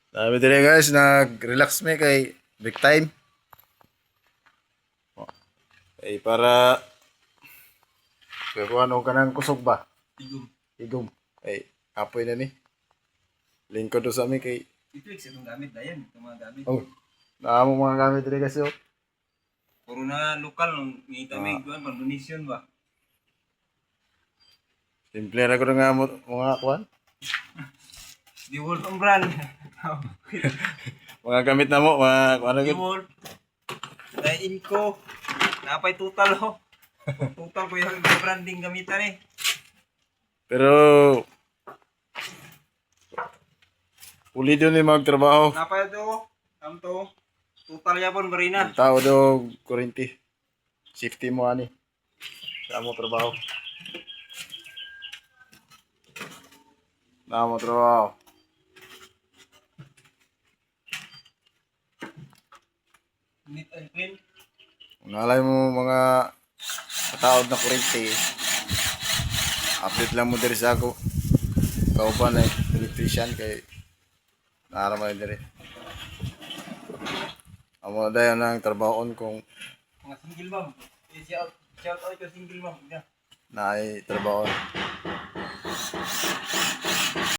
Sabi dire guys, nag-relax me kay break time. Ay para ano ka ng kusog ba? Igom. Ay, apoy na ni. Lingkod do sa amin kay Ito itong gamit na yan. Itong mga gamit. oh, naamo mga gamit dire kasi oh. Puro na lokal. Ngita may iguan. Pandonisyon ba? Simple ra ko na nga mga kuan. Di Wolf ang brand. Mga gamit na mo, mga kuan Di gud. Wolf. Dahil Inco. Napay total ho. Total ko yung branding gamitan eh. Pero pulido ni magtrabaho. Napay ito. Kamto. Total yapon barina. Tao do kurente. Safety mo ani. Sa mo trabaho. Na mo trabaho. Neat and clean. Kung nalay mo mga kataod na kurente, update lang mo diri sa ako. Ikaw pa na electrician kay naaraman diri. Amo dayon ang trabahoon kung Mga single mom. Shout out yung single mom. naay trabaho.